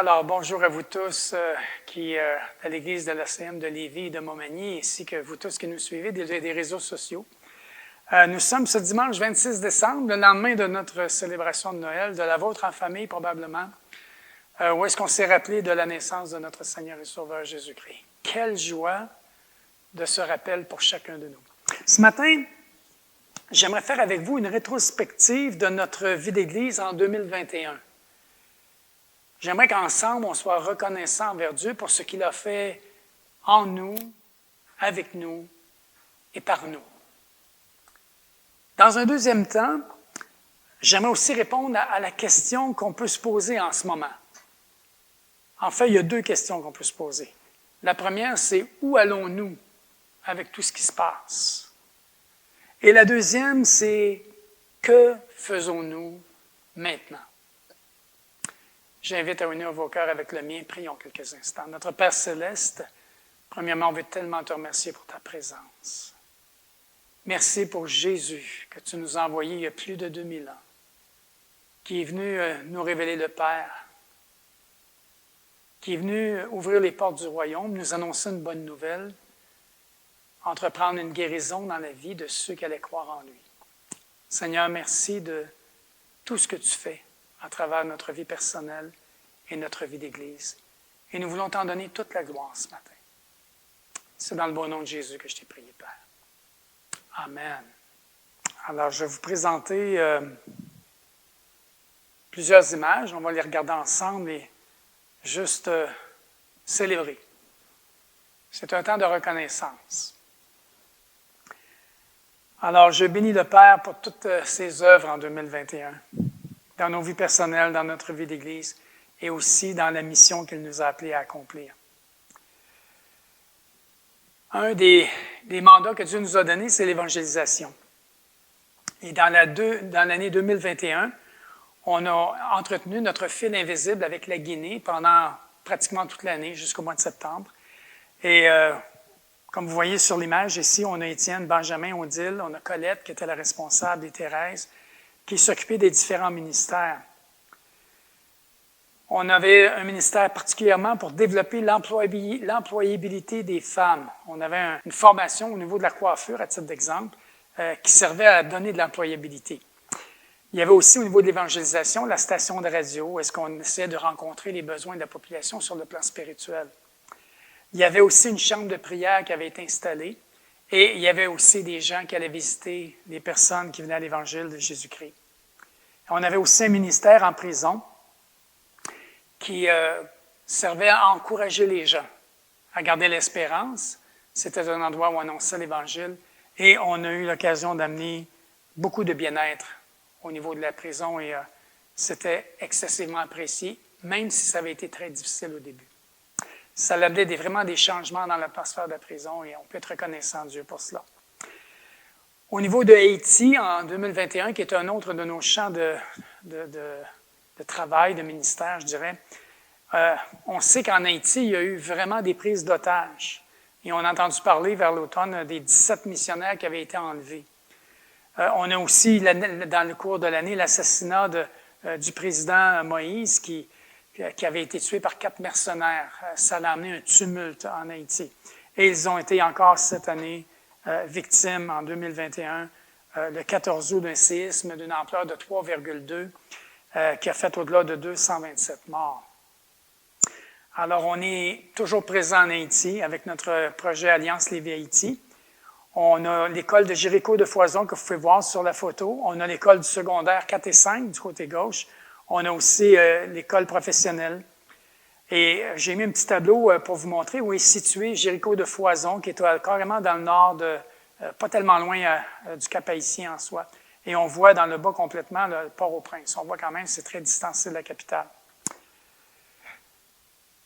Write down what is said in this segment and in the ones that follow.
Alors, bonjour à vous tous à l'Église de l'ACM de Lévis et de Montmagny, ainsi que vous tous qui nous suivez des réseaux sociaux. Nous sommes ce dimanche 26 décembre, le lendemain de notre célébration de Noël, de la vôtre en famille probablement, où est-ce qu'on s'est rappelé de la naissance de notre Seigneur et Sauveur Jésus-Christ. Quelle joie de ce rappel pour chacun de nous. Ce matin, j'aimerais faire avec vous une rétrospective de notre vie d'Église en 2021. J'aimerais qu'ensemble, on soit reconnaissant envers Dieu pour ce qu'il a fait en nous, avec nous et par nous. Dans un deuxième temps, j'aimerais aussi répondre à la question qu'on peut se poser en ce moment. En fait, il y a deux questions qu'on peut se poser. La première, c'est où allons-nous avec tout ce qui se passe? Et la deuxième, c'est que faisons-nous maintenant? J'invite à unir vos cœurs avec le mien. Prions quelques instants. Notre Père Céleste, premièrement, on veut tellement te remercier pour ta présence. Merci pour Jésus que tu nous as envoyé il y a plus de 2000 ans, qui est venu nous révéler le Père, qui est venu ouvrir les portes du royaume, nous annoncer une bonne nouvelle, entreprendre une guérison dans la vie de ceux qui allaient croire en lui. Seigneur, merci de tout ce que tu fais à travers notre vie personnelle et notre vie d'Église. Et nous voulons t'en donner toute la gloire ce matin. C'est dans le beau nom de Jésus que je t'ai prié, Père. Amen. Alors, je vais vous présenter plusieurs images. On va les regarder ensemble et juste célébrer. C'est un temps de reconnaissance. Alors, je bénis le Père pour toutes ses œuvres en 2021. Dans nos vies personnelles, dans notre vie d'Église, et aussi dans la mission qu'il nous a appelés à accomplir. Un des mandats que Dieu nous a donnés, c'est l'évangélisation. Et dans l'année 2021, on a entretenu notre fil invisible avec la Guinée pendant pratiquement toute l'année, jusqu'au mois de septembre. Et comme vous voyez sur l'image ici, on a Étienne, Benjamin, Odile, on a Colette qui était la responsable, et Thérèse, qui s'occupait des différents ministères. On avait un ministère particulièrement pour développer l'employabilité des femmes. On avait une formation au niveau de la coiffure, à titre d'exemple, qui servait à donner de l'employabilité. Il y avait aussi au niveau de l'évangélisation, la station de radio, où est-ce qu'on essayait de rencontrer les besoins de la population sur le plan spirituel. Il y avait aussi une chambre de prière qui avait été installée. Et il y avait aussi des gens qui allaient visiter les personnes qui venaient à l'Évangile de Jésus-Christ. On avait aussi un ministère en prison qui servait à encourager les gens, à garder l'espérance. C'était un endroit où on annonçait l'Évangile. Et on a eu l'occasion d'amener beaucoup de bien-être au niveau de la prison. Et c'était excessivement apprécié, même si ça avait été très difficile au début. Ça amenait vraiment des changements dans l'atmosphère de la prison et on peut être reconnaissant Dieu pour cela. Au niveau de Haïti, en 2021, qui est un autre de nos champs de travail, de ministère, je dirais, on sait qu'en Haïti, il y a eu vraiment des prises d'otages. Et on a entendu parler vers l'automne des 17 missionnaires qui avaient été enlevés. On a aussi, dans le cours de l'année, l'assassinat du président Moïse qui avait été tué par 4 mercenaires. Ça a amené un tumulte en Haïti. Et ils ont été encore cette année victimes en 2021, le 14 août d'un séisme d'une ampleur de 3,2 qui a fait au-delà de 227 morts. Alors, on est toujours présent en Haïti avec notre projet Alliance Lévis-Haïti. On a l'école de Jéricho de Foison que vous pouvez voir sur la photo. On a l'école du secondaire 4 et 5 du côté gauche. On a aussi l'école professionnelle. Et j'ai mis un petit tableau pour vous montrer où est situé Jéricho de Foison, qui est carrément dans le nord, pas tellement loin du Cap-Haïtien en soi. Et on voit dans le bas complètement le Port-au-Prince. On voit quand même que c'est très distancé de la capitale.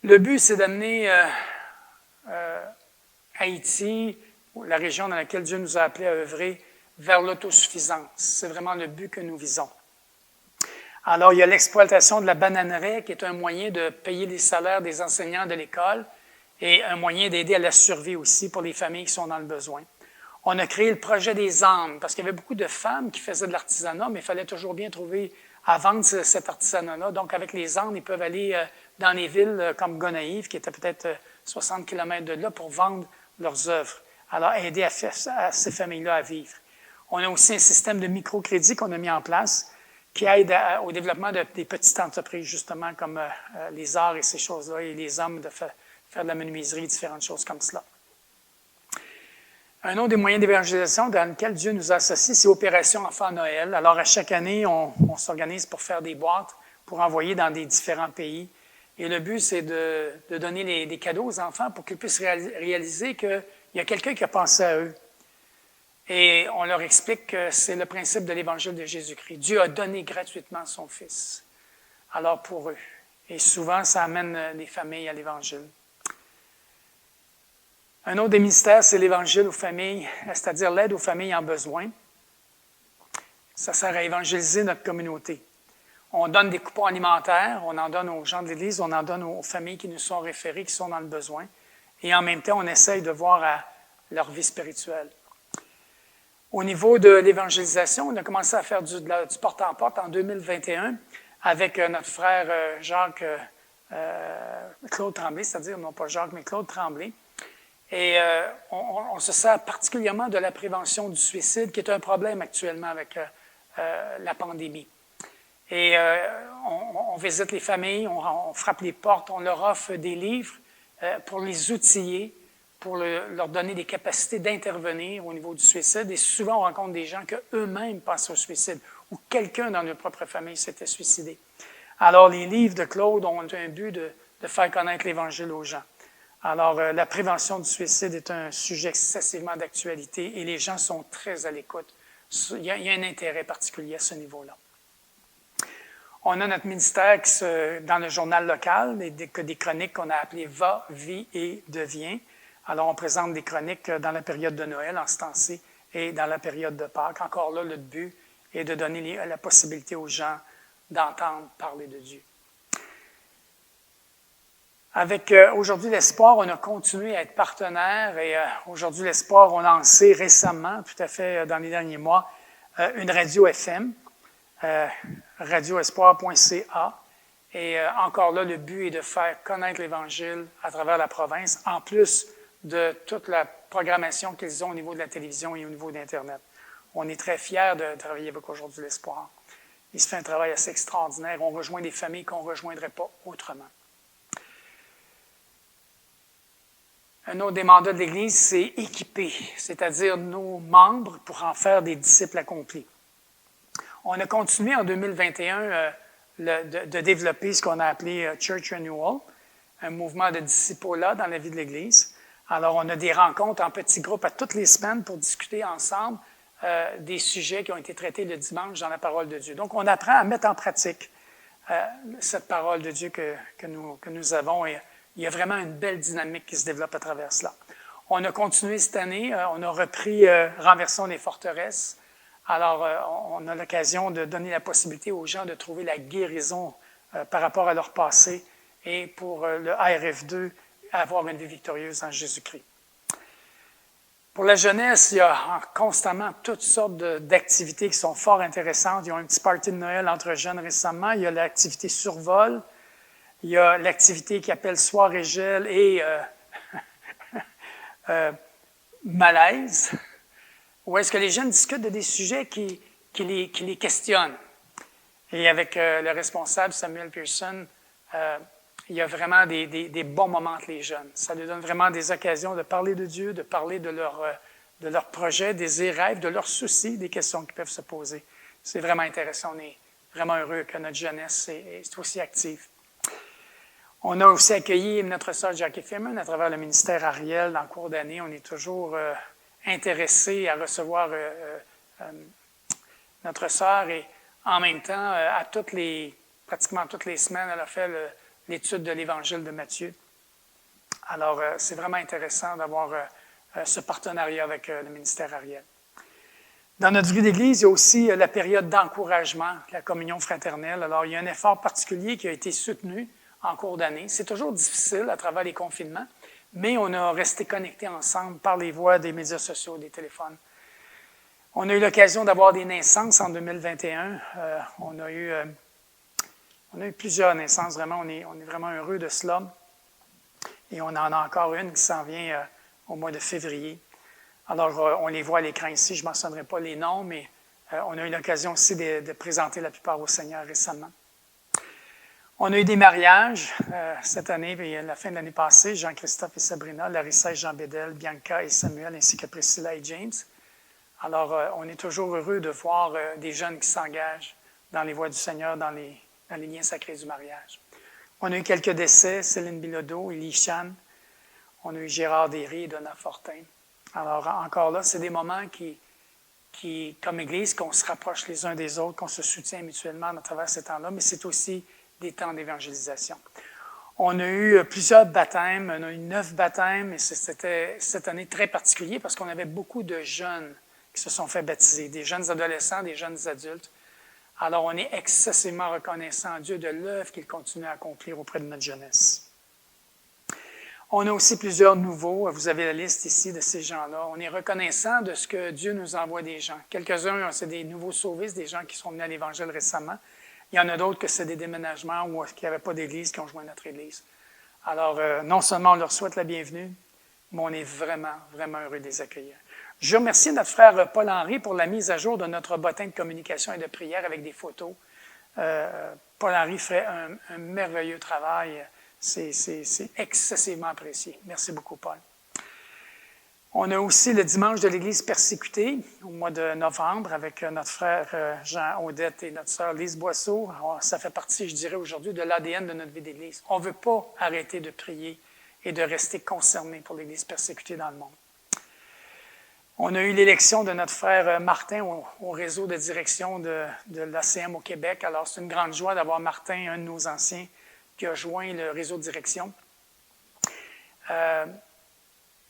Le but, c'est d'amener Haïti, la région dans laquelle Dieu nous a appelés à œuvrer, vers l'autosuffisance. C'est vraiment le but que nous visons. Alors, il y a l'exploitation de la bananeraie, qui est un moyen de payer les salaires des enseignants de l'école et un moyen d'aider à la survie aussi pour les familles qui sont dans le besoin. On a créé le projet des âmes, parce qu'il y avait beaucoup de femmes qui faisaient de l'artisanat, mais il fallait toujours bien trouver à vendre cet artisanat-là. Donc, avec les ânes, ils peuvent aller dans les villes comme Gonaïves, qui étaient peut-être 60 km de là, pour vendre leurs œuvres. Alors, aider à ces familles-là à vivre. On a aussi un système de microcrédit qu'on a mis en place qui aide au développement des petites entreprises, justement, comme les arts et ces choses-là, et les hommes de faire de la menuiserie, différentes choses comme cela. Un autre des moyens d'évangélisation dans lequel Dieu nous associe, c'est Opération Enfant Noël. Alors, à chaque année, on s'organise pour faire des boîtes, pour envoyer dans des différents pays. Et le but, c'est de donner des cadeaux aux enfants pour qu'ils puissent réaliser qu'il y a quelqu'un qui a pensé à eux. Et on leur explique que c'est le principe de l'Évangile de Jésus-Christ. Dieu a donné gratuitement son Fils. Alors, pour eux. Et souvent, ça amène les familles à l'Évangile. Un autre des ministères, c'est l'Évangile aux familles, c'est-à-dire l'aide aux familles en besoin. Ça sert à évangéliser notre communauté. On donne des coupons alimentaires, on en donne aux gens de l'Église, on en donne aux familles qui nous sont référées, qui sont dans le besoin. Et en même temps, on essaye de voir à leur vie spirituelle. Au niveau de l'évangélisation, on a commencé à faire du porte-en-porte en 2021 avec notre frère Jacques Claude Tremblay, c'est-à-dire non pas Jacques, mais Claude Tremblay. Et on se sert particulièrement de la prévention du suicide, qui est un problème actuellement avec la pandémie. Et on visite les familles, on frappe les portes, on leur offre des livres pour les outiller, pour leur donner des capacités d'intervenir au niveau du suicide. Et souvent, on rencontre des gens qu'eux-mêmes pensent au suicide, ou quelqu'un dans leur propre famille s'était suicidé. Alors, les livres de Claude ont un but de faire connaître l'Évangile aux gens. Alors, la prévention du suicide est un sujet excessivement d'actualité et les gens sont très à l'écoute. Il y a un intérêt particulier à ce niveau-là. On a notre ministère dans le journal local, des chroniques qu'on a appelées « Va, Vie et Deviens ». Alors, on présente des chroniques dans la période de Noël, en ce temps-ci, et dans la période de Pâques. Encore là, le but est de donner la possibilité aux gens d'entendre parler de Dieu. Avec Aujourd'hui l'Espoir, on a continué à être partenaire et Aujourd'hui l'Espoir, on a lancé récemment, tout à fait dans les derniers mois, une radio FM, radioespoir.ca. Et encore là, le but est de faire connaître l'Évangile à travers la province, en plus de toute la programmation qu'ils ont au niveau de la télévision et au niveau d'Internet. On est très fiers de travailler avec Aujourd'hui l'Espoir. Il se fait un travail assez extraordinaire. On rejoint des familles qu'on ne rejoindrait pas autrement. Un autre des mandats de l'Église, c'est équiper, c'est-à-dire nos membres pour en faire des disciples accomplis. On a continué en 2021 de développer ce qu'on a appelé Church Renewal, un mouvement de discipolat dans la vie de l'Église. Alors, on a des rencontres en petits groupes à toutes les semaines pour discuter ensemble des sujets qui ont été traités le dimanche dans la parole de Dieu. Donc, on apprend à mettre en pratique cette parole de Dieu que nous avons et il y a vraiment une belle dynamique qui se développe à travers cela. On a continué cette année, on a repris Renversons les forteresses. Alors, on a l'occasion de donner la possibilité aux gens de trouver la guérison par rapport à leur passé et pour le ARF2, avoir une vie victorieuse en Jésus-Christ. Pour la jeunesse, il y a constamment toutes sortes d'activités qui sont fort intéressantes. Il y a un petit party de Noël entre jeunes récemment. Il y a l'activité survol. Il y a l'activité qui appelle Soirée gel et malaise, où est-ce que les jeunes discutent de des sujets qui les questionnent. Et avec le responsable Samuel Pearson, il y a vraiment des bons moments entre les jeunes. Ça leur donne vraiment des occasions de parler de Dieu, de parler de leurs projets, des rêves, de leurs soucis, des questions qui peuvent se poser. C'est vraiment intéressant. On est vraiment heureux que notre jeunesse est aussi active. On a aussi accueilli notre sœur Jackie Fearman à travers le ministère Ariel dans le cours d'année. On est toujours intéressés à recevoir notre sœur et en même temps, pratiquement toutes les semaines, elle a fait l'étude de l'Évangile de Matthieu. Alors, c'est vraiment intéressant d'avoir ce partenariat avec le ministère Ariel. Dans notre vie d'Église, il y a aussi la période d'encouragement, la communion fraternelle. Alors, il y a un effort particulier qui a été soutenu en cours d'année. C'est toujours difficile à travers les confinements, mais on a resté connectés ensemble par les voies des médias sociaux, des téléphones. On a eu l'occasion d'avoir des naissances en 2021. On a eu On a eu plusieurs naissances, vraiment, on est vraiment heureux de cela. Et on en a encore une qui s'en vient au mois de février. Alors, on les voit à l'écran ici, je ne mentionnerai pas les noms, mais on a eu l'occasion aussi de présenter la plupart au Seigneur récemment. On a eu des mariages cette année, puis à la fin de l'année passée, Jean-Christophe et Sabrina, Larissa et Jean Bédel, Bianca et Samuel, ainsi que Priscilla et James. Alors, on est toujours heureux de voir des jeunes qui s'engagent dans les voies du Seigneur, dans les liens sacrés du mariage. On a eu quelques décès, Céline Bilodeau, Élie Chan. On a eu Gérard Derry et Donna Fortin. Alors, encore là, c'est des moments qui, comme Église, qu'on se rapproche les uns des autres, qu'on se soutient mutuellement à travers ces temps-là, mais c'est aussi des temps d'évangélisation. On a eu plusieurs baptêmes, on a eu 9 baptêmes, et c'était cette année très particulier parce qu'on avait beaucoup de jeunes qui se sont fait baptiser, des jeunes adolescents, des jeunes adultes. Alors, on est excessivement reconnaissant à Dieu de l'œuvre qu'il continue à accomplir auprès de notre jeunesse. On a aussi plusieurs nouveaux. Vous avez la liste ici de ces gens-là. On est reconnaissant de ce que Dieu nous envoie des gens. Quelques-uns, c'est des nouveaux sauvés, c'est des gens qui sont venus à l'Évangile récemment. Il y en a d'autres que c'est des déménagements ou qui n'avaient pas d'église, qui ont joint notre église. Alors, non seulement on leur souhaite la bienvenue, mais on est vraiment, vraiment heureux de les accueillir. Je remercie notre frère Paul-Henri pour la mise à jour de notre bottin de communication et de prière avec des photos. Paul-Henri fait un merveilleux travail. C'est excessivement apprécié. Merci beaucoup, Paul. On a aussi le dimanche de l'Église persécutée au mois de novembre avec notre frère Jean Audette et notre sœur Lise Boisseau. Alors, ça fait partie, je dirais, aujourd'hui de l'ADN de notre vie d'Église. On ne veut pas arrêter de prier et de rester concerné pour l'Église persécutée dans le monde. On a eu l'élection de notre frère Martin au réseau de direction de l'ACM au Québec. Alors, c'est une grande joie d'avoir Martin, un de nos anciens, qui a joint le réseau de direction.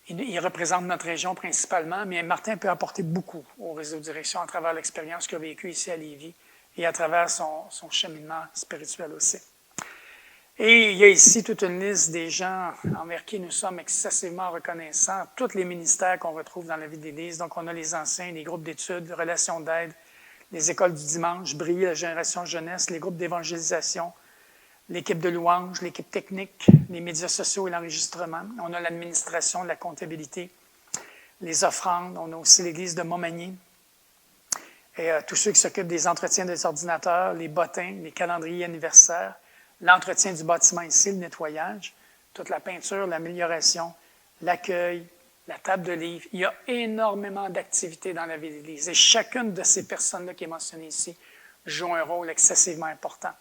Il représente notre région principalement, mais Martin peut apporter beaucoup au réseau de direction à travers l'expérience qu'il a vécue ici à Lévis et à travers son cheminement spirituel aussi. Et il y a ici toute une liste des gens envers qui nous sommes excessivement reconnaissants, tous les ministères qu'on retrouve dans la vie de l'Église. Donc, on a les anciens, les groupes d'études, relations d'aide, les écoles du dimanche, Briller, la génération jeunesse, les groupes d'évangélisation, l'équipe de louange, l'équipe technique, les médias sociaux et l'enregistrement. On a l'administration, la comptabilité, les offrandes. On a aussi l'Église de Montmagny. Et tous ceux qui s'occupent des entretiens des ordinateurs, les bottins, les calendriers anniversaires, l'entretien du bâtiment ici, le nettoyage, toute la peinture, l'amélioration, l'accueil, la table de livres. Il y a énormément d'activités dans la vie de l'Église. Et chacune de ces personnes-là qui est mentionnée ici joue un rôle excessivement important.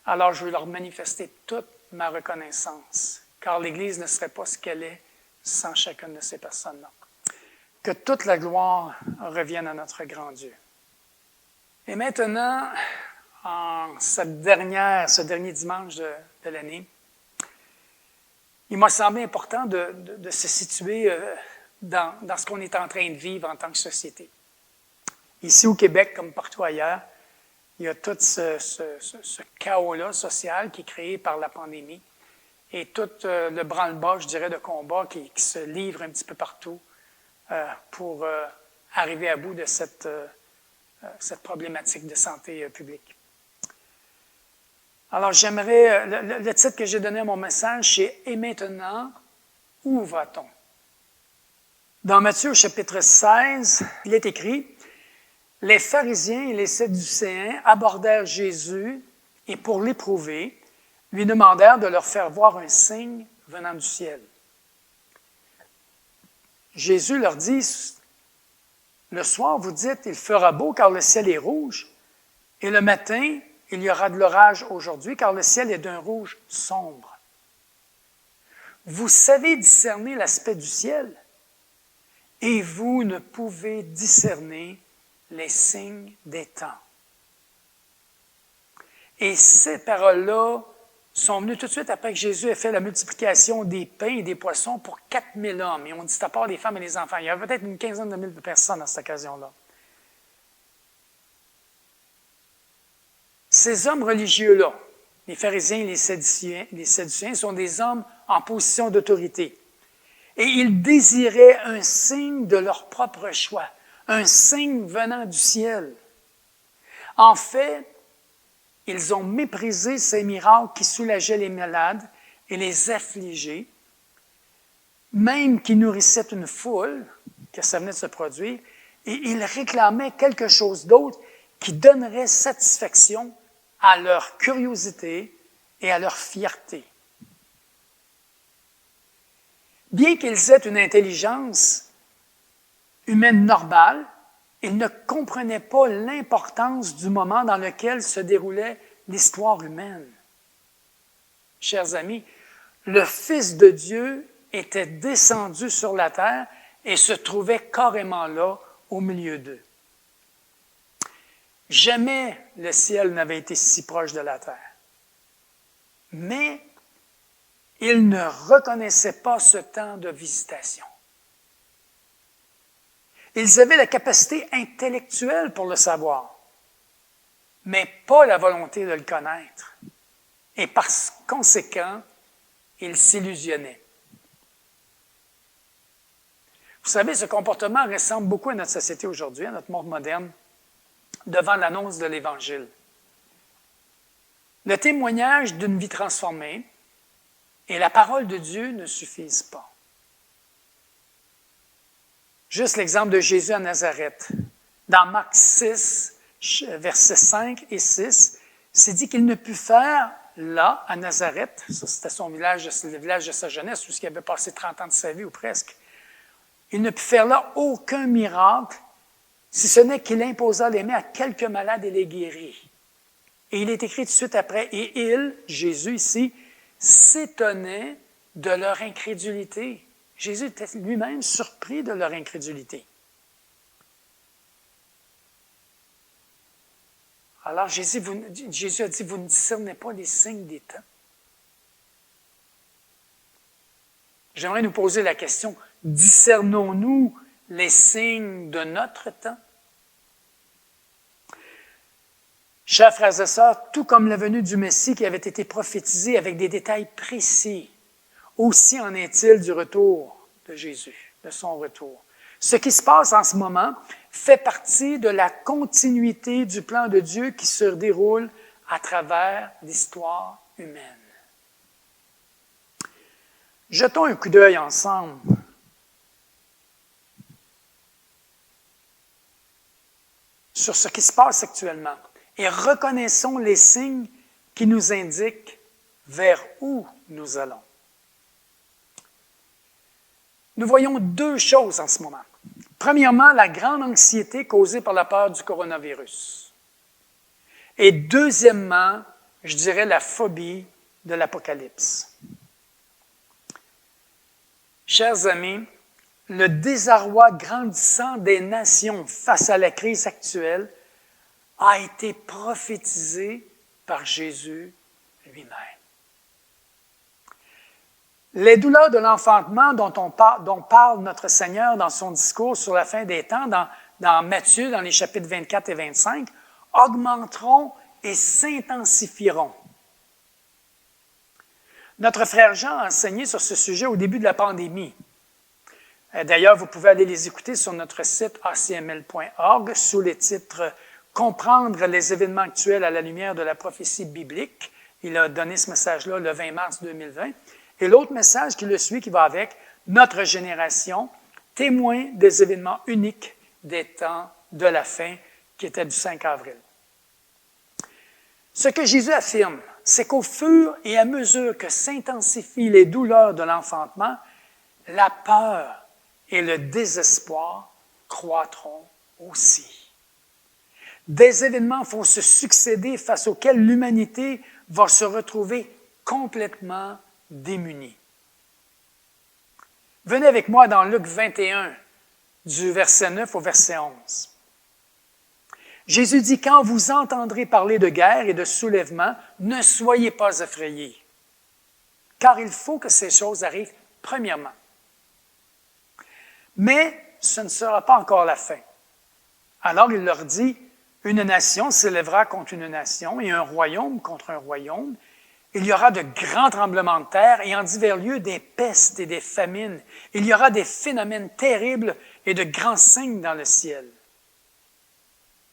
Alors, je veux leur manifester toute ma reconnaissance, car l'Église ne serait pas ce qu'elle est sans chacune de ces personnes-là. Que toute la gloire revienne à notre grand Dieu. Et maintenant, en ce dernier dimanche de l'année, il m'a semblé important de se situer dans ce qu'on est en train de vivre en tant que société. Ici au Québec, comme partout ailleurs, il y a tout ce chaos-là social qui est créé par la pandémie et tout le branle-bas, je dirais, de combat qui se livre un petit peu partout pour arriver à bout de cette problématique de santé publique. Alors, j'aimerais, le titre que j'ai donné à mon message, c'est « Et maintenant, où va-t-on » Dans Matthieu chapitre 16, il est écrit « Les pharisiens et les sadducéens abordèrent Jésus et pour l'éprouver, lui demandèrent de leur faire voir un signe venant du ciel. Jésus leur dit, « Le soir, vous dites, il fera beau car le ciel est rouge, et le matin, il y aura de l'orage aujourd'hui car le ciel est d'un rouge sombre. Vous savez discerner l'aspect du ciel, et vous ne pouvez discerner les signes des temps. » Et ces paroles-là sont venues tout de suite après que Jésus ait fait la multiplication des pains et des poissons pour 4000 hommes. Et on dit à part les femmes et les enfants. Il y avait peut-être une quinzaine de mille personnes à cette occasion-là. Ces hommes religieux-là, les pharisiens et les sadducéens, sont des hommes en position d'autorité. Et ils désiraient un signe de leur propre choix, un signe venant du ciel. En fait, ils ont méprisé ces miracles qui soulageaient les malades et les affligés, même qui nourrissaient une foule, que ça venait de se produire, et ils réclamaient quelque chose d'autre qui donnerait satisfaction à leur curiosité et à leur fierté. Bien qu'ils aient une intelligence humaine normale, ils ne comprenaient pas l'importance du moment dans lequel se déroulait l'histoire humaine. Chers amis, le Fils de Dieu était descendu sur la terre et se trouvait carrément là, au milieu d'eux. Jamais le ciel n'avait été si proche de la terre. Mais ils ne reconnaissaient pas ce temps de visitation. Ils avaient la capacité intellectuelle pour le savoir, mais pas la volonté de le connaître. Et par conséquent, ils s'illusionnaient. Vous savez, ce comportement ressemble beaucoup à notre société aujourd'hui, à notre monde moderne, devant l'annonce de l'Évangile. Le témoignage d'une vie transformée et la parole de Dieu ne suffisent pas. Juste l'exemple de Jésus à Nazareth. Dans Marc 6, versets 5 et 6, c'est dit qu'il ne put faire là, à Nazareth, ça c'était son village, c'est le village de sa jeunesse, où il avait passé 30 ans de sa vie, ou presque. Il ne put faire là aucun miracle, si ce n'est qu'il imposa les mains à quelques malades et les guérit. Et il est écrit tout de suite après, et il, Jésus ici, s'étonnait de leur incrédulité. Jésus était lui-même surpris de leur incrédulité. Alors Jésus a dit, vous ne discernez pas les signes des temps. J'aimerais nous poser la question, discernons-nous les signes de notre temps? Chers frères et sœurs, tout comme la venue du Messie qui avait été prophétisée avec des détails précis, aussi en est-il du retour de Jésus, de son retour. Ce qui se passe en ce moment fait partie de la continuité du plan de Dieu qui se déroule à travers l'histoire humaine. Jetons un coup d'œil ensemble sur ce qui se passe actuellement et reconnaissons les signes qui nous indiquent vers où nous allons. Nous voyons deux choses en ce moment. Premièrement, la grande anxiété causée par la peur du coronavirus. Et deuxièmement, je dirais la phobie de l'Apocalypse. Chers amis, le désarroi grandissant des nations face à la crise actuelle a été prophétisé par Jésus lui-même. Les douleurs de l'enfantement dont parle notre Seigneur dans son discours sur la fin des temps, dans Matthieu, dans les chapitres 24 et 25, augmenteront et s'intensifieront. Notre frère Jean a enseigné sur ce sujet au début de la pandémie. D'ailleurs, vous pouvez aller les écouter sur notre site acml.org sous les titres « Comprendre les événements actuels à la lumière de la prophétie biblique ». Il a donné ce message-là le 20 mars 2020. Et l'autre message qui le suit, qui va avec, notre génération, témoin des événements uniques des temps de la fin, qui était du 5 avril. Ce que Jésus affirme, c'est qu'au fur et à mesure que s'intensifient les douleurs de l'enfantement, la peur et le désespoir croîtront aussi. Des événements vont se succéder face auxquels l'humanité va se retrouver complètement démunis. Venez avec moi dans Luc 21, du verset 9 au verset 11. Jésus dit, « Quand vous entendrez parler de guerre et de soulèvement, ne soyez pas effrayés, car il faut que ces choses arrivent premièrement. Mais ce ne sera pas encore la fin. » Alors il leur dit, « Une nation s'élèvera contre une nation et un royaume contre un royaume. Il y aura de grands tremblements de terre et en divers lieux des pestes et des famines. Il y aura des phénomènes terribles et de grands signes dans le ciel. »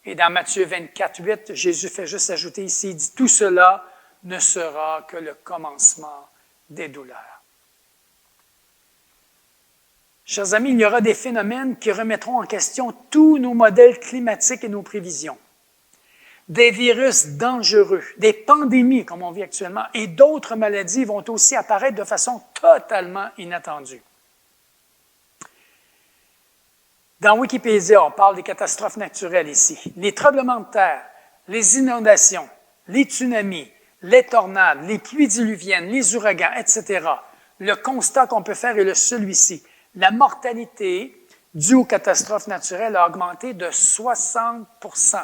Et dans Matthieu 24, 8, Jésus fait juste ajouter ici, il dit, tout cela ne sera que le commencement des douleurs. Chers amis, il y aura des phénomènes qui remettront en question tous nos modèles climatiques et nos prévisions. Des virus dangereux, des pandémies comme on vit actuellement, et d'autres maladies vont aussi apparaître de façon totalement inattendue. Dans Wikipédia, on parle des catastrophes naturelles ici. Les tremblements de terre, les inondations, les tsunamis, les tornades, les pluies diluviennes, les ouragans, etc. Le constat qu'on peut faire est celui-ci. La mortalité due aux catastrophes naturelles a augmenté de 60 %.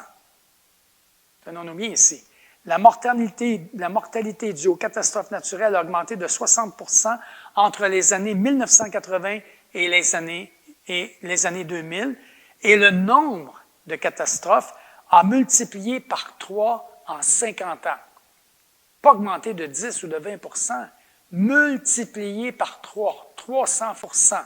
Tenons-nous bien ici. La mortalité due aux catastrophes naturelles a augmenté de 60 % entre les années 1980 et les années 2000, et le nombre de catastrophes a multiplié par 3 en 50 ans. Pas augmenté de 10 ou de 20 %, multiplié par 3, 300 %.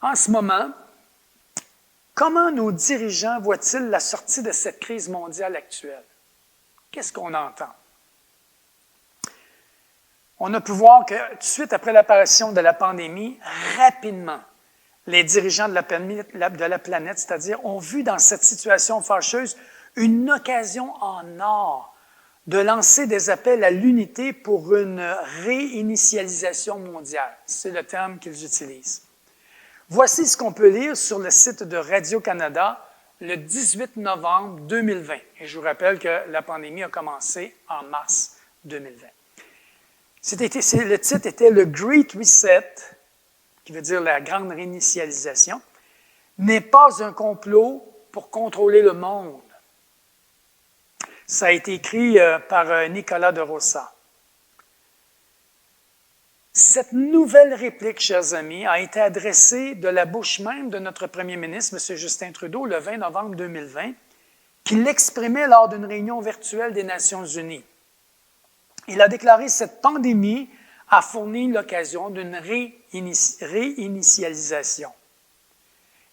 En ce moment, comment nos dirigeants voient-ils la sortie de cette crise mondiale actuelle? Qu'est-ce qu'on entend? On a pu voir que tout de suite après l'apparition de la pandémie, rapidement, les dirigeants de la planète, c'est-à-dire, ont vu dans cette situation fâcheuse une occasion en or de lancer des appels à l'unité pour une réinitialisation mondiale. C'est le terme qu'ils utilisent. Voici ce qu'on peut lire sur le site de Radio-Canada le 18 novembre 2020. Et je vous rappelle que la pandémie a commencé en mars 2020. Le titre était « Le Great Reset », qui veut dire la grande réinitialisation, n'est pas un complot pour contrôler le monde. Ça a été écrit par Nicolas de Rossa. Cette nouvelle réplique, chers amis, a été adressée de la bouche même de notre premier ministre, M. Justin Trudeau, le 20 novembre 2020, qui l'exprimait lors d'une réunion virtuelle des Nations unies. Il a déclaré que cette pandémie a fourni l'occasion d'une réinitialisation.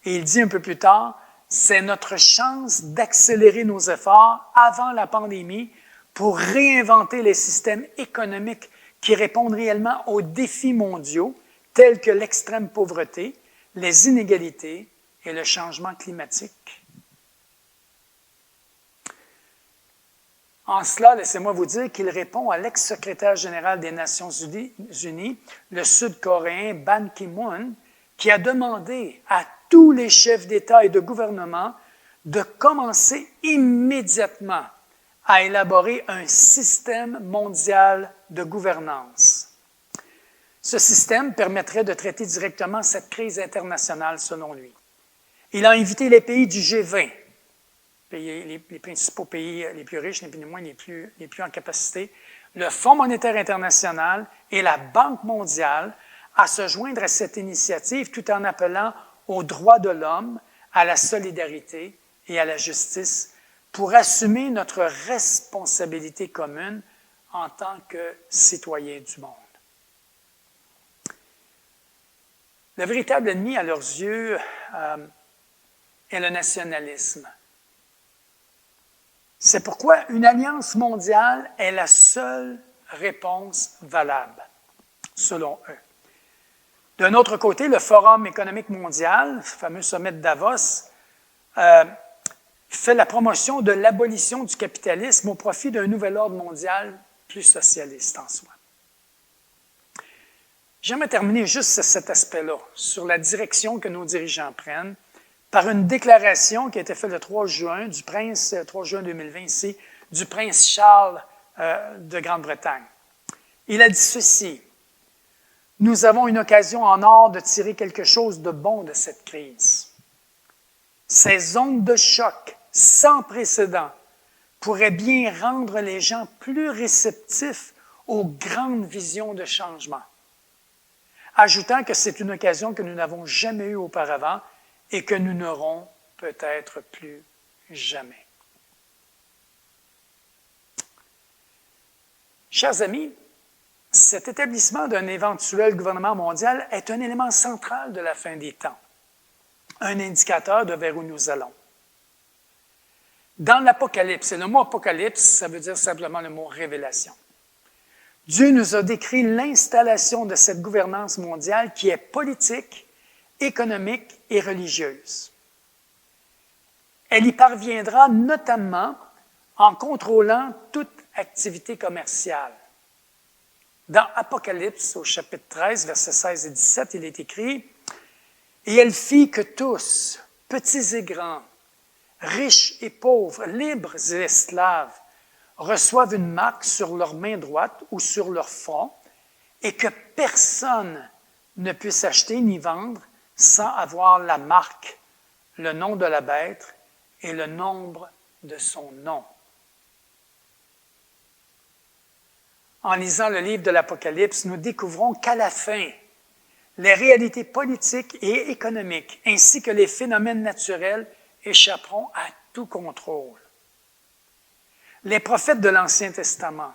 Et il dit un peu plus tard, c'est notre chance d'accélérer nos efforts avant la pandémie pour réinventer les systèmes économiques qui répondent réellement aux défis mondiaux tels que l'extrême pauvreté, les inégalités et le changement climatique. En cela, laissez-moi vous dire qu'il répond à l'ex-secrétaire général des Nations Unies, le Sud-Coréen Ban Ki-moon, qui a demandé à tous les chefs d'État et de gouvernement de commencer immédiatement à élaborer un système mondial de gouvernance. Ce système permettrait de traiter directement cette crise internationale, selon lui. Il a invité les pays du G20, les principaux pays les plus riches, les plus en capacité, le Fonds monétaire international et la Banque mondiale à se joindre à cette initiative tout en appelant aux droits de l'homme, à la solidarité et à la justice pour assumer notre responsabilité commune en tant que citoyens du monde. Le véritable ennemi, à leurs yeux, est le nationalisme. C'est pourquoi une alliance mondiale est la seule réponse valable, selon eux. D'un autre côté, le Forum économique mondial, le fameux sommet de Davos, fait la promotion de l'abolition du capitalisme au profit d'un nouvel ordre mondial plus socialiste en soi. J'aimerais terminer juste cet aspect-là, sur la direction que nos dirigeants prennent, par une déclaration qui a été faite le 3 juin 2020 ici, du prince Charles de Grande-Bretagne. Il a dit ceci: « Nous avons une occasion en or de tirer quelque chose de bon de cette crise. Ces ondes de choc sans précédent pourraient bien rendre les gens plus réceptifs aux grandes visions de changement. » Ajoutant que c'est une occasion que nous n'avons jamais eue auparavant et que nous n'aurons peut-être plus jamais. Chers amis, cet établissement d'un éventuel gouvernement mondial est un élément central de la fin des temps, un indicateur de vers où nous allons. Dans l'Apocalypse, et le mot Apocalypse, ça veut dire simplement le mot révélation. Dieu nous a décrit l'installation de cette gouvernance mondiale qui est politique, économique et religieuse. Elle y parviendra notamment en contrôlant toute activité commerciale. Dans Apocalypse, au chapitre 13, versets 16 et 17, il est écrit « Et elle fit que tous, petits et grands, riches et pauvres, libres et esclaves, reçoivent une marque sur leur main droite ou sur leur front, et que personne ne puisse acheter ni vendre sans avoir la marque, le nom de la bête et le nombre de son nom. » En lisant le livre de l'Apocalypse, nous découvrons qu'à la fin, les réalités politiques et économiques, ainsi que les phénomènes naturels, échapperont à tout contrôle. Les prophètes de l'Ancien Testament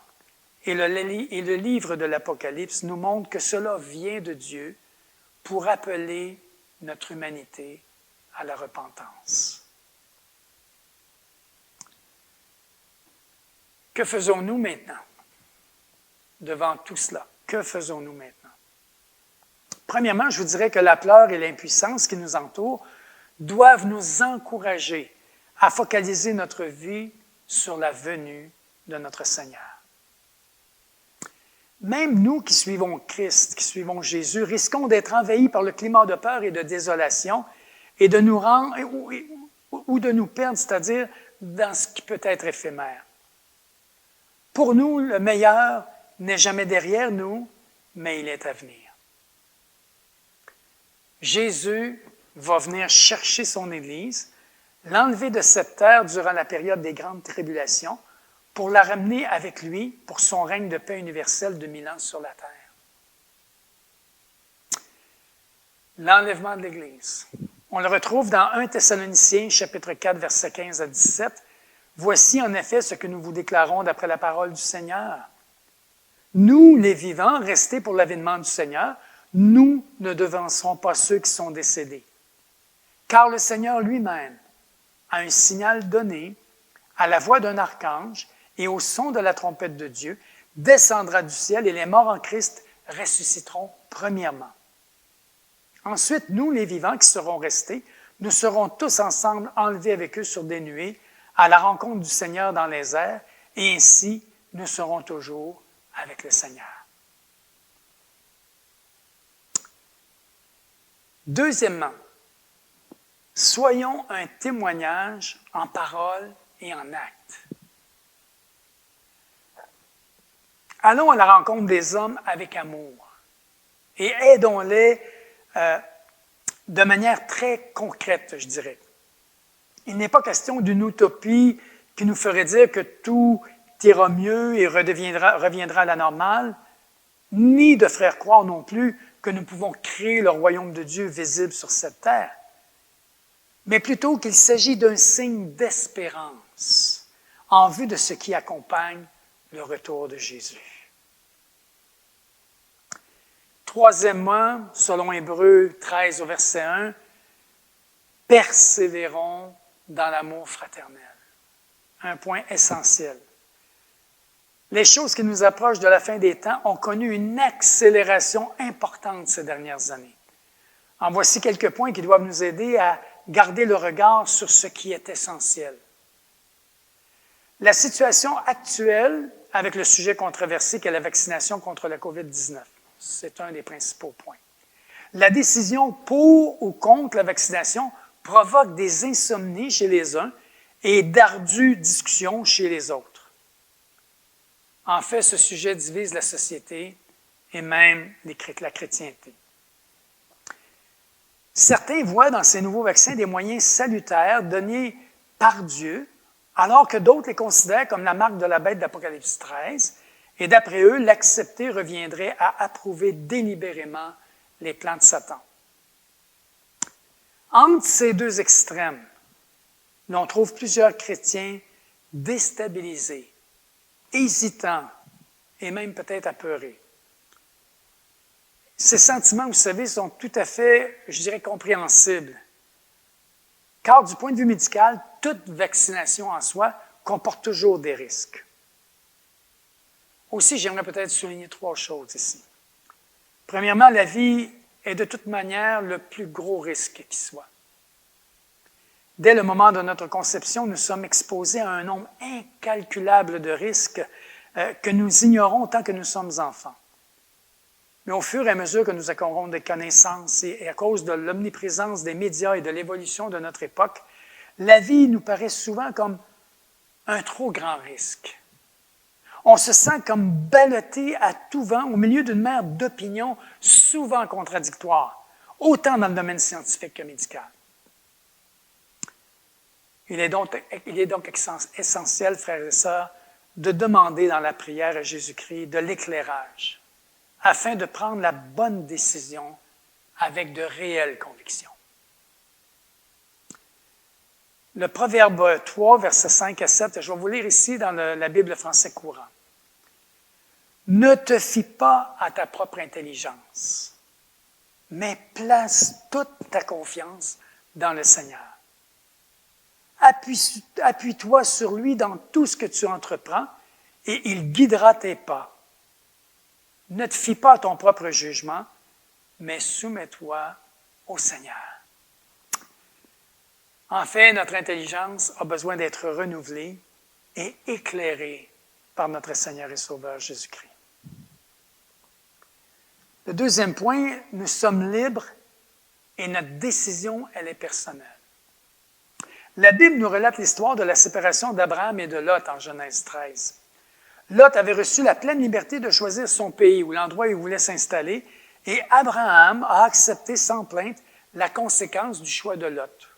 et le livre de l'Apocalypse nous montrent que cela vient de Dieu pour appeler notre humanité à la repentance. Que faisons-nous maintenant? Devant tout cela, que faisons-nous maintenant? Premièrement, je vous dirais que la peur et l'impuissance qui nous entourent doivent nous encourager à focaliser notre vie sur la venue de notre Seigneur. Même nous qui suivons Christ, qui suivons Jésus, risquons d'être envahis par le climat de peur et de désolation et de nous rendre ou de nous perdre, c'est-à-dire dans ce qui peut être éphémère. Pour nous, le meilleur n'est jamais derrière nous, mais il est à venir. Jésus va venir chercher son Église, l'enlever de cette terre durant la période des grandes tribulations, pour la ramener avec lui pour son règne de paix universel de 1000 ans sur la terre. L'enlèvement de l'Église. On le retrouve dans 1 Thessaloniciens, chapitre 4, versets 15 à 17. « Voici en effet ce que nous vous déclarons d'après la parole du Seigneur. Nous, les vivants, restés pour l'avènement du Seigneur, nous ne devancerons pas ceux qui sont décédés. Car le Seigneur lui-même, à un signal donné, à la voix d'un archange et au son de la trompette de Dieu, descendra du ciel et les morts en Christ ressusciteront premièrement. Ensuite, nous, les vivants qui serons restés, nous serons tous ensemble enlevés avec eux sur des nuées à la rencontre du Seigneur dans les airs, et ainsi nous serons toujours avec le Seigneur. Deuxièmement, soyons un témoignage en parole et en acte. Allons à la rencontre des hommes avec amour et aidons-les de manière très concrète, je dirais. Il n'est pas question d'une utopie qui nous ferait dire que tout ira mieux et reviendra à la normale, ni de faire croire non plus que nous pouvons créer le royaume de Dieu visible sur cette terre, mais plutôt qu'il s'agit d'un signe d'espérance en vue de ce qui accompagne le retour de Jésus. Troisièmement, selon Hébreux 13 au verset 1, persévérons dans l'amour fraternel. Un point essentiel. Les choses qui nous approchent de la fin des temps ont connu une accélération importante ces dernières années. En voici quelques points qui doivent nous aider à garder le regard sur ce qui est essentiel. La situation actuelle avec le sujet controversé qu'est la vaccination contre la COVID-19. C'est un des principaux points. La décision pour ou contre la vaccination provoque des insomnies chez les uns et d'ardues discussions chez les autres. En fait, ce sujet divise la société et même la chrétienté. Certains voient dans ces nouveaux vaccins des moyens salutaires donnés par Dieu, alors que d'autres les considèrent comme la marque de la bête d'Apocalypse 13, et d'après eux, l'accepter reviendrait à approuver délibérément les plans de Satan. Entre ces deux extrêmes, l'on trouve plusieurs chrétiens déstabilisés, hésitants et même peut-être apeurés. Ces sentiments, vous savez, sont tout à fait, je dirais, compréhensibles. Car du point de vue médical, toute vaccination en soi comporte toujours des risques. Aussi, j'aimerais peut-être souligner 3 choses ici. Premièrement, la vie est de toute manière le plus gros risque qui soit. Dès le moment de notre conception, nous sommes exposés à un nombre incalculable de risques que nous ignorons tant que nous sommes enfants. Mais au fur et à mesure que nous acquérons des connaissances et à cause de l'omniprésence des médias et de l'évolution de notre époque, la vie nous paraît souvent comme un trop grand risque. On se sent comme ballotté à tout vent au milieu d'une mer d'opinions souvent contradictoires, autant dans le domaine scientifique que médical. Il est donc essentiel, frères et sœurs, de demander dans la prière à Jésus-Christ de l'éclairage, afin de prendre la bonne décision avec de réelles convictions. Le Proverbe 3, versets 5 à 7, je vais vous lire ici dans la Bible français courant. « Ne te fie pas à ta propre intelligence, mais place toute ta confiance dans le Seigneur. Appuie-toi sur lui dans tout ce que tu entreprends et il guidera tes pas. Ne te fie pas à ton propre jugement, mais soumets-toi au Seigneur. » En fait, notre intelligence a besoin d'être renouvelée et éclairée par notre Seigneur et Sauveur Jésus-Christ. Le deuxième point, nous sommes libres et notre décision, elle est personnelle. La Bible nous relate l'histoire de la séparation d'Abraham et de Lot en Genèse 13. Lot avait reçu la pleine liberté de choisir son pays ou l'endroit où il voulait s'installer, et Abraham a accepté sans plainte la conséquence du choix de Lot.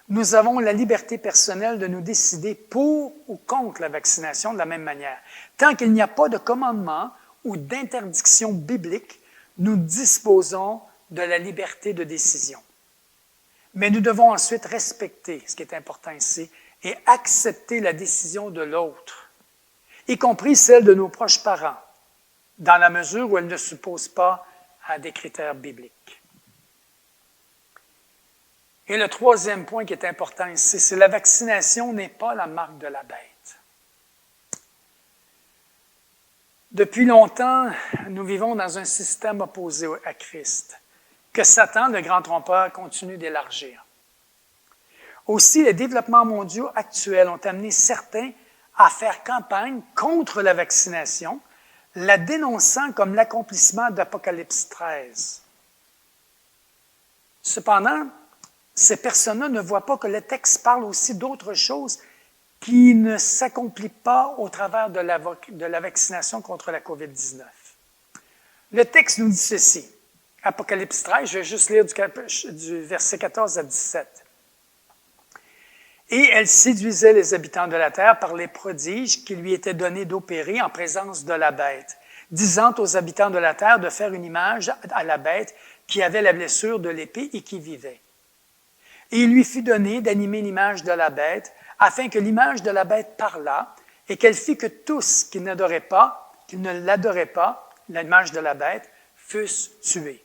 Nous avons la liberté personnelle de nous décider pour ou contre la vaccination de la même manière. Tant qu'il n'y a pas de commandement ou d'interdiction biblique, nous disposons de la liberté de décision. Mais nous devons ensuite respecter, ce qui est important ici, et accepter la décision de l'autre, y compris celle de nos proches parents, dans la mesure où elle ne s'oppose pas à des critères bibliques. Et le troisième point qui est important ici, c'est que la vaccination n'est pas la marque de la bête. Depuis longtemps, nous vivons dans un système opposé à Christ, que Satan, le grand trompeur, continue d'élargir. Aussi, les développements mondiaux actuels ont amené certains à faire campagne contre la vaccination, la dénonçant comme l'accomplissement d'Apocalypse 13. Cependant, ces personnes-là ne voient pas que le texte parle aussi d'autres choses qui ne s'accomplissent pas au travers de la vaccination contre la COVID-19. Le texte nous dit ceci. Apocalypse 13, je vais juste lire du verset 14 à 17. « Et elle séduisait les habitants de la terre par les prodiges qui lui étaient donnés d'opérer en présence de la bête, disant aux habitants de la terre de faire une image à la bête qui avait la blessure de l'épée et qui vivait. Et il lui fut donné d'animer l'image de la bête, afin que l'image de la bête parlât, et qu'elle fit que tous qui ne l'adoraient pas, l'image de la bête, fussent tués.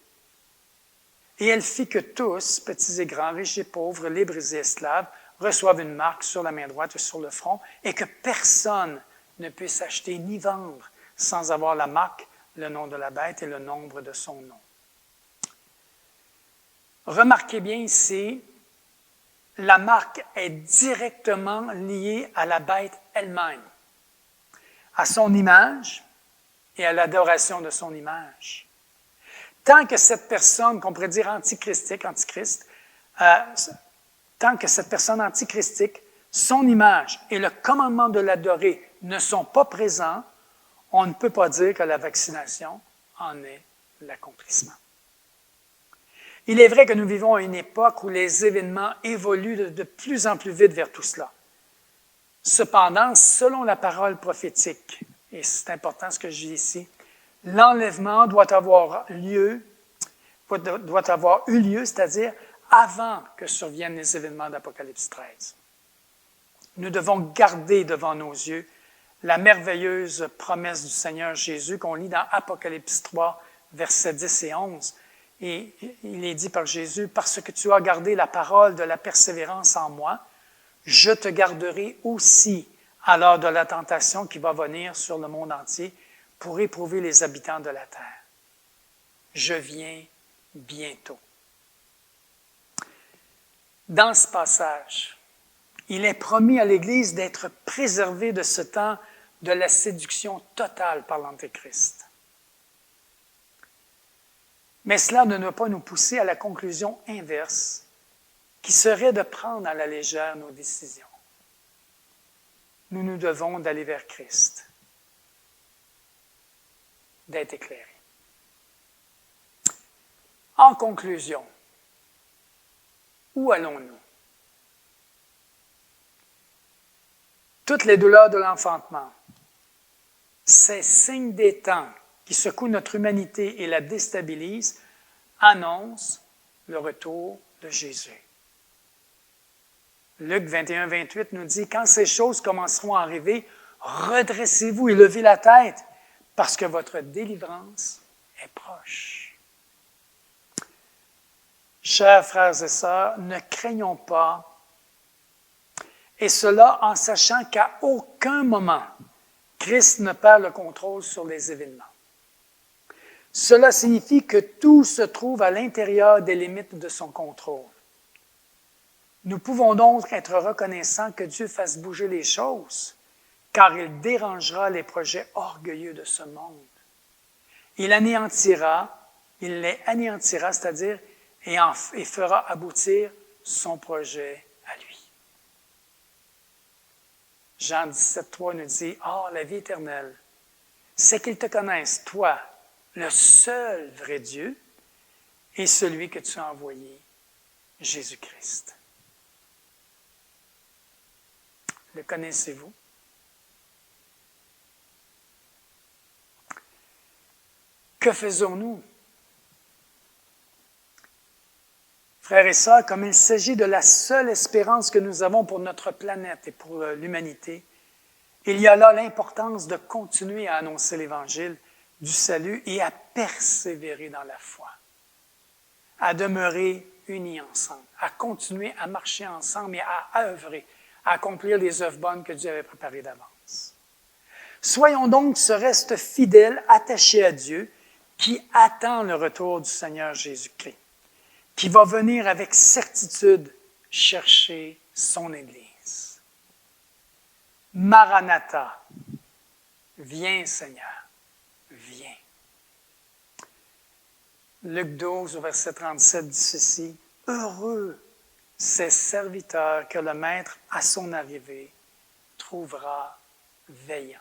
Et elle fit que tous, petits et grands, riches et pauvres, libres et esclaves, reçoivent une marque sur la main droite et sur le front, et que personne ne puisse acheter ni vendre sans avoir la marque, le nom de la bête et le nombre de son nom. » Remarquez bien ici, la marque est directement liée à la bête elle-même, à son image et à l'adoration de son image. Tant que cette personne, qu'on pourrait dire antichrist, tant que cette personne antichristique, son image et le commandement de l'adorer ne sont pas présents, on ne peut pas dire que la vaccination en est l'accomplissement. Il est vrai que nous vivons à une époque où les événements évoluent de plus en plus vite vers tout cela. Cependant, selon la parole prophétique, et c'est important ce que je dis ici, l'enlèvement doit avoir eu lieu, c'est-à-dire avant que surviennent les événements d'Apocalypse 13. Nous devons garder devant nos yeux la merveilleuse promesse du Seigneur Jésus qu'on lit dans Apocalypse 3, versets 10 et 11. Et il est dit par Jésus, « Parce que tu as gardé la parole de la persévérance en moi, je te garderai aussi à l'heure de la tentation qui va venir sur le monde entier pour éprouver les habitants de la terre. Je viens bientôt. » Dans ce passage, il est promis à l'Église d'être préservée de ce temps de la séduction totale par l'Antéchrist. Mais cela ne doit pas nous pousser à la conclusion inverse, qui serait de prendre à la légère nos décisions. Nous nous devons d'aller vers Christ, d'être éclairés. En conclusion, où allons-nous? Toutes les douleurs de l'enfantement, ces signes des temps qui secouent notre humanité et la déstabilisent, annoncent le retour de Jésus. Luc 21, 28 nous dit « Quand ces choses commenceront à arriver, redressez-vous et levez la tête, parce que votre délivrance est proche. » Chers frères et sœurs, ne craignons pas, et cela en sachant qu'à aucun moment, Christ ne perd le contrôle sur les événements. Cela signifie que tout se trouve à l'intérieur des limites de son contrôle. Nous pouvons donc être reconnaissants que Dieu fasse bouger les choses, car il dérangera les projets orgueilleux de ce monde. Il les anéantira, c'est-à-dire, et fera aboutir son projet à lui. Jean 17, 3 nous dit « Or, la vie éternelle, c'est qu'ils te connaissent, toi, le seul vrai Dieu, et celui que tu as envoyé, Jésus-Christ. » Le connaissez-vous? Que faisons-nous? Frères et sœurs, comme il s'agit de la seule espérance que nous avons pour notre planète et pour l'humanité, il y a là l'importance de continuer à annoncer l'Évangile du salut et à persévérer dans la foi, à demeurer unis ensemble, à continuer à marcher ensemble et à œuvrer, à accomplir les œuvres bonnes que Dieu avait préparées d'avance. Soyons donc ce reste fidèle, attaché à Dieu, qui attend le retour du Seigneur Jésus-Christ, qui va venir avec certitude chercher son Église. Maranatha, viens Seigneur, viens. Luc 12, au verset 37 dit ceci, « Heureux ces serviteurs que le Maître, à son arrivée, trouvera veillant. »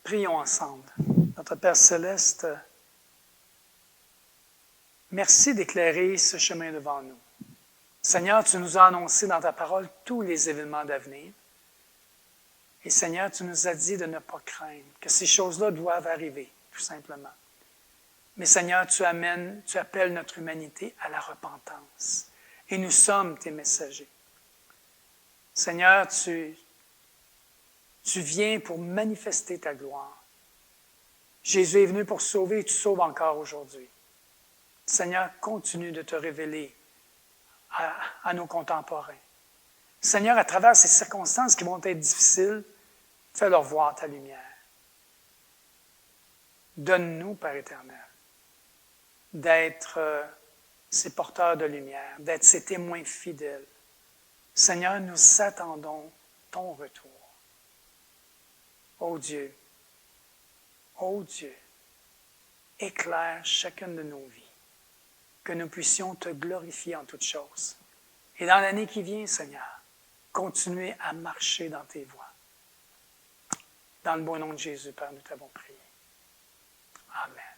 Prions ensemble. Notre Père céleste, merci d'éclairer ce chemin devant nous. Seigneur, tu nous as annoncé dans ta parole tous les événements d'avenir. Et Seigneur, tu nous as dit de ne pas craindre, que ces choses-là doivent arriver, tout simplement. Mais Seigneur, tu appelles notre humanité à la repentance. Et nous sommes tes messagers. Seigneur, tu viens pour manifester ta gloire. Jésus est venu pour sauver et tu sauves encore aujourd'hui. Seigneur, continue de te révéler à nos contemporains. Seigneur, à travers ces circonstances qui vont être difficiles, fais-leur voir ta lumière. Donne-nous, Père éternel, d'être ces porteurs de lumière, d'être ces témoins fidèles. Seigneur, nous attendons ton retour. Ô Dieu, éclaire chacune de nos vies, que nous puissions te glorifier en toutes choses. Et dans l'année qui vient, Seigneur, continuer à marcher dans tes voies. Dans le beau nom de Jésus, Père, nous t'avons prié. Amen.